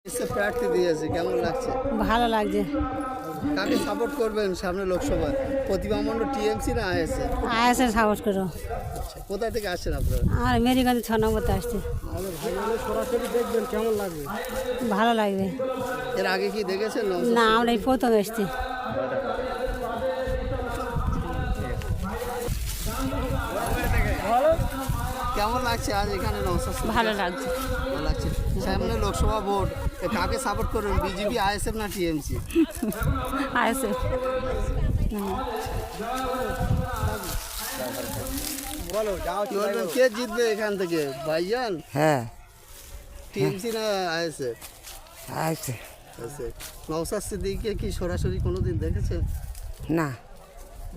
এসে প্রার্থী দিয়েছে, কেমন লাগছে? ভালো লাগছে। কাকে সাপোর্ট করবেন সামনে লোকসভায়? প্রতিভা মণ্ডল টিএমসি না আইএসএ? আইএসএ সাপোর্ট করো। আচ্ছা, কোথা থেকে আসছেন আপনারা? আর মেরিগঞ্জ 6 নম্বরতে আসছে। সরাসরি দেখবেন কেমন লাগবে? ভালো লাগবে। এর আগে কি দেখেছেন? না, আমরা এই প্রথম এসছি। কেমন লাগছে আজ এখানে? ভালো লাগছে। ভালো লাগছে। সামনে লোকসভা ভোট, কাকে সাপোর্ট করবেন? বিজেপি, আইএসএফ না টিএমসি? আইএসএ। কি বলবেন, কে জিতবে এখান থেকে? ভাইজান? হ্যাঁ, টিএমসি না আইএসএফ? আছে। নওশাদ সিদ্দিকীকে কি সরাসরি কোনোদিন দেখেছেন? না,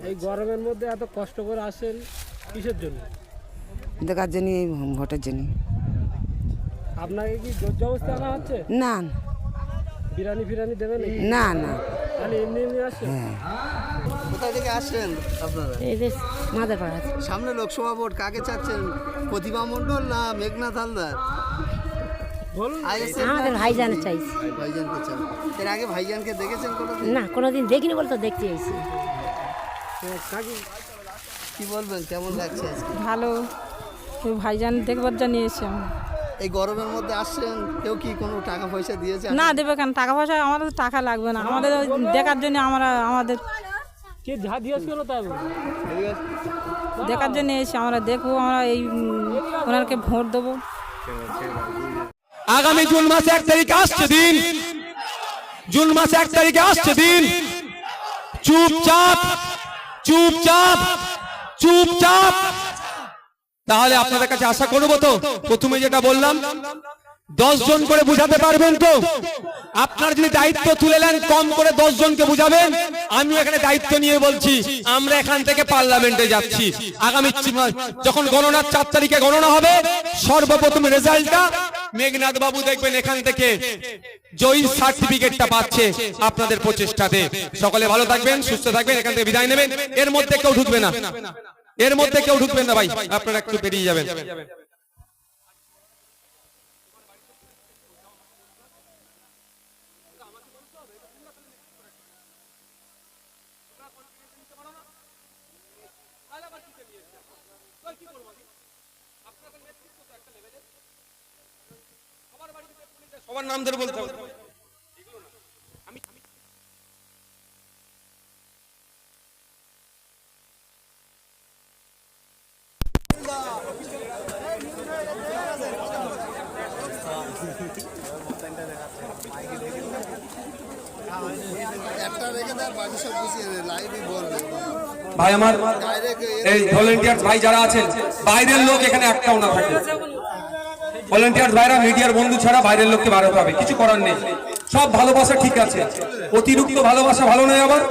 এই গরমের মধ্যে এত কষ্ট করে আসেন কিসের জন্য? দেখার জন্য, এই ভোটের জন্য। আপনাকে কি জোর জবরদস্তি আনা হচ্ছে? না বিরিয়ানি ফিরানি দেবেন? না না, খালি এমনি এমনি আসছে? হ্যাঁ। কোথায় থেকে আসছেন আপনারা? এই যে মাদার পাড়া আছে। সামনে লোকসভা ভোট, কাকে চাচ্ছেন? প্রতিভা মণ্ডল না মেঘনাথ হালদার? বলুন। আইএসএফ আমাদের ভাইজানের চাইছি। ভাইজানকে চান? এর আগে ভাইজানকে দেখেছেন কোনোদিন? না, কোনোদিন দেখিনি বলে তো দেখতে এসেছি। কি বলবেন, কেমন লাগছে আজকে? ভালো। ওই ভাইজান দেখবার জন্য এসে এই গরমের মধ্যে আসছেন, কেউ কি কোনো টাকা পয়সা দিয়েছে? না দেবে কেন? টাকা পয়সা আমাদের তো টাকা লাগবে না, আমাদের ওই দেখার জন্য আমাদের কে যা দিয়েছে কেন তাই দেখার জন্য এসে আমরা দেখবো, আমরা এই ওনাকে ভোট দেবো। আগামী জুন মাসে 1 তারিখে আসছে দিন, জুন মাসে 1 তারিখে আসছে দিন। চুপচাপ চুপচাপ চুপচাপ। তাহলে আপনাদের কাছে আশা করবো তো, প্রথমে যেটা বললাম, 10 জন করে বুঝাতে পারবেন তো? আপনার যদি দায়িত্ব তুলে নেন, কম করে 10 জনকে বুঝাবেন। আমি এখানে দায়িত্ব নিয়ে বলছি, আমরা এখান থেকে পার্লামেন্টে যাচ্ছি। আগামী যখন গণনার 4 তারিখে গণনা হবে, সর্বপ্রথম রেজাল্টটা মেঘনাথ বাবু দেখবেন এখান থেকে জয়ী সার্টিফিকেটটা পাচ্ছে আপনাদের প্রচেষ্টাতে। সকলে ভালো থাকবেন, সুস্থ থাকবেন, এখান থেকে বিদায় নেবেন। এর মধ্যে কেউ ঢুকবে না, এর মধ্যে কেউ ঢুকবেন না ভাই, আপনারা একটু বেরিয়ে যাবেন। সবার নাম ধরে বলতে হবে। একটা রেখে দেয়, বাকি সব গুছিয়ে দেয়, লাইভই বলবে। ভাই আমার এই ভলেন্টিয়ার্স ভাই যারা আছেন, বাইরের লোক এখানে একটাও না থাকে। ভলেন্টিয়ার্স ভাইরা মিডিয়ার বন্ধু ছাড়া বাইরের লোককে বাড়াতে হবে, কিছু করার নেই। সব ভালোবাসা ঠিক আছে, অতিরিক্ত ভালোবাসা ভালো নয় আবার,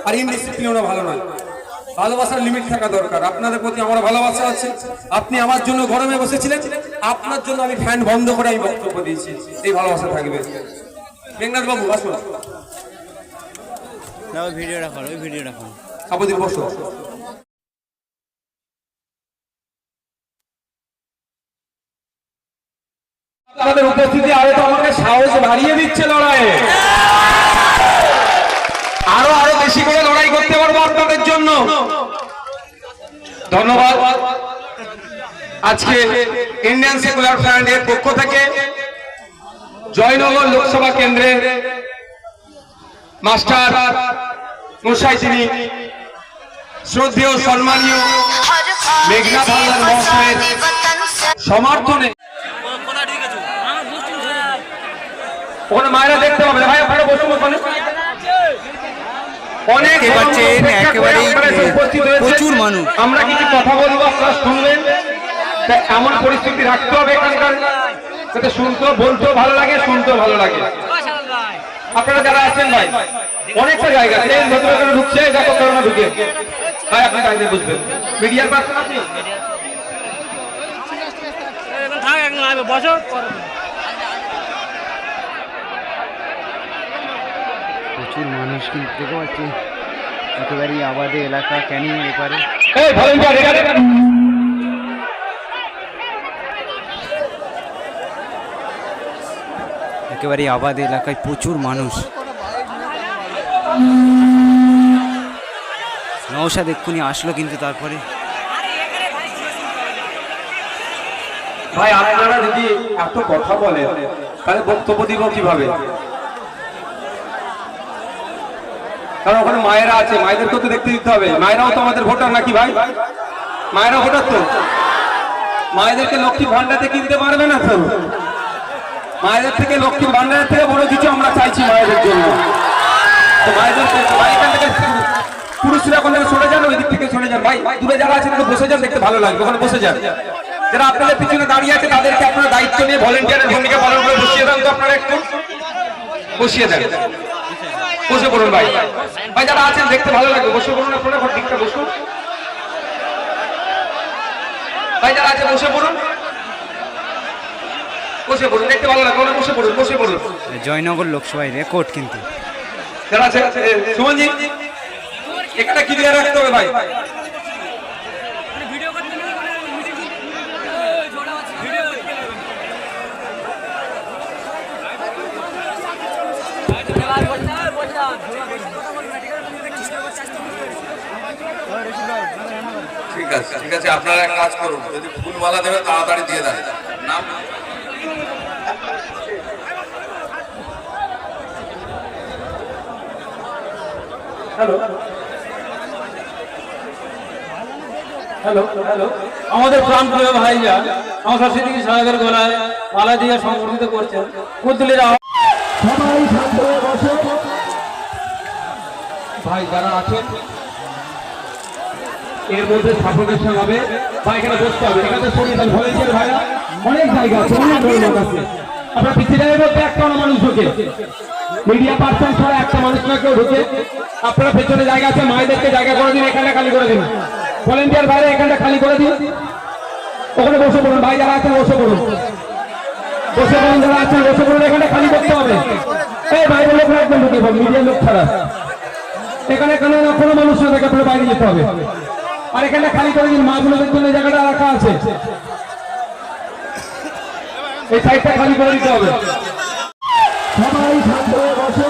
আর ইনডিসিপ্লিনও ভালো নয়। ভালোবাসার লিমিট থাকা দরকার। আপনাদের প্রতি আমার ভালোবাসা আছে। আপনি আমার জন্য গরমে বসেছিলেন, আপনার জন্য আমি ফ্যান বন্ধ করে আমি বক্তব্য দিয়েছি। এই ভালোবাসা থাকবে। মেঘনাথ বাবু আসুন। ভিডিও রাখুন, ওই ভিডিও রাখুন। আপাতত বসো। আপনাদের উপস্থিতি আরো তো আমাকে সাহস বাড়িয়ে দিচ্ছে লড়াইয়ে। আরো আরো বেশি করে লড়াই করতে পারবো আপনাদের জন্য। ধন্যবাদ। আজকে ইন্ডিয়ান সেকুলার ফ্রন্ট এর পক্ষ থেকে জয়নগর লোকসভা কেন্দ্রের মাস্টার মশাই, তিনি শ্রদ্ধেয় সম্মানীয় মেঘনাথ হালদার মহাশয়ের সমর্থনে ওখানে মায়েরা দেখতে পাবে। ভাই আপনারা বসুন, ওখানে অনেক প্রচুর মানুষ। আমরা কিছু কথা বলবো, আপনারা শুনবেন। এমন পরিস্থিতি রাখতে হবে এখানকার, যাতে শুনতেও বলতেও ভালো লাগে, শুনতেও ভালো লাগে। আপনারা যারা আছেন ভাই, অনেকটা জায়গা ট্রেন ভেতরে করে ঢুকছে, দেখো করোনা ঢুকে। ভাই আপনি কাজে বুঝবেন, মিডিয়ার পার্সন আপনি। প্রচুর মানুষ কিন্তু দেখতে পাচ্ছি, একেবারেই আবাদে এলাকা, ক্যানিং এপারে। একেবারে আবাদ এলাকায় প্রচুর মানুষ। নওশাদ এক্ষুনি আসলো, কিন্তু তারপরে ভাই আপনারা যদি এত কথা বলেন তাহলে বক্তব্য দিব কিভাবে? কারণ ওখানে মায়েরা আছে, মায়েদেরকেও তো দেখতে দিতে হবে। মায়েরাও তো আমাদের ভোটার নাকি ভাই? মায়েরা ভোটার তো। মায়েদেরকে লক্ষ্মী ভান্ডারে কিনতে পারবে না তো। মায়েদের থেকে লক্ষ্মী ভান্ডারের থেকে বড় কিছু আমরা চাইছি মায়েদের জন্য। তো মায়েদের এখান থেকে পুরুষরা ওখান থেকে সরে যান, ওই দিক থেকে সরে যান। ভাই দূরে যারা আছেন একটু বসে যান, দেখতে ভালো লাগবে, ওখানে বসে যান। যারা আপনাদের পিছনে দাঁড়িয়ে আছে তাদেরকে আপনারা দায়িত্ব নিয়ে ভলেন্টিয়ারের ভূমিকা পালন করে বসিয়ে দেন তো। আপনারা একটু বসিয়ে দেন, বসে পড়ুন ভাই। ভাই যারা আছেন দেখতে ভালো লাগবে, বসে পড়ুন। আপনারা ঘর দিকটা বসুন ভাই, যারা আছে বসে পড়ুন, বসে পড়ুন, দেখতে ভালো লাগবে, বসে পড়ুন, বসে পড়ুন। জয়নগর লোকসভায় রেকর্ড কিন্তু। যারা আছে সুমনজি এখানে ক্লিয়ার রাখতে হবে ভাই। ঠিক আছে, ঠিক আছে, আপনারা এক কাজ করুন, যদি ফুলমালা দেবে তাড়াতাড়ি দিয়ে দেন। নাম হ্যালো হ্যালো হ্যালো, আমাদের প্রাণপ্রিয় ভাইরা আমার সিদ্দিকী সাহেবের গলায় মালা দিয়ে সংবর্ধিত করছেন। কুতুলিরা সবাই শান্ত হয়ে বসে। ভাই যারা আছেন এর মধ্যে সাফোকেশন হবে, বা এখানে বসতে হবে, এখানে সরিয়ে দেন। ভলেন্টিয়ার ভাইরা অনেক জায়গা আছে, অনেক লোক আছে। আপনার পিছিয়ে বলতে একটা মানুষ ঢুকে, মিডিয়া পার্সন ছাড়া একটা মানুষ না কেউ ঢুকে। আপনারা পেছনে জায়গা আছে, মায়েদেরকে জায়গা করে দিন, এখানটা খালি করে দিন। ভলেন্টিয়ার ভাইরা এখানটা খালি করে দিন, ওখানে বসে পড়ুন। ভাই যারা আছেন বসে পড়ুন, বসে পড়ুন, যারা আছেন বসে পড়ুন। এখানটা খালি করতে হবে। এই বাইরের লোক একদম ঢুকে, মিডিয়ার লোক ছাড়া এখানে কোনো মানুষ না থাকে, আপনার বাইরে যেতে হবে। আর এখানটা খালি করে দিন, মাগুলোদের জন্য জায়গাটা রাখা আছে, এই সাইডটা খালি করে দিতে হবে। সবাই শান্ত হয়ে বসে।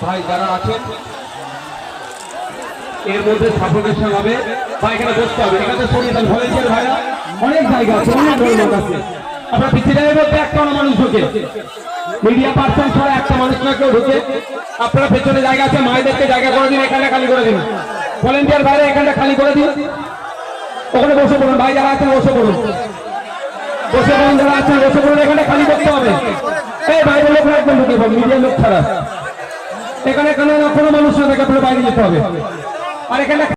ভাই যারা আছেন এর মধ্যে সাফোকেশন হবে, বা এখানে বসতে হবে, এখানে সরিয়ে দেন। ভলেন্টিয়ার ভাইরা অনেক জায়গা আছে, অনেক লোক আছে। আপনার পিছিয়ে বলতে একটা মানুষ ঢুকে, মিডিয়া পার্সন ছাড়া একটা মানুষ না কেউ ঢুকে। আপনারা পেছনে জায়গা আছে, মায়েদেরকে জায়গা করে দিন, এখানটা খালি করে দিন। ভলেন্টিয়ার ভাইরা এখানটা খালি করে দিন, ওখানে বসে পড়ুন। ভাই যারা আছেন বসে পড়ুন, বসে পড়ুন, যারা আছেন বসে পড়ুন। এখানটা খালি করতে হবে। এই বাইরের লোক একদম ঢুকে, মিডিয়ার লোক ছাড়া এখানে কোনো মানুষ না থাকে, আপনার বাইরে যেতে হবে। আর এখানে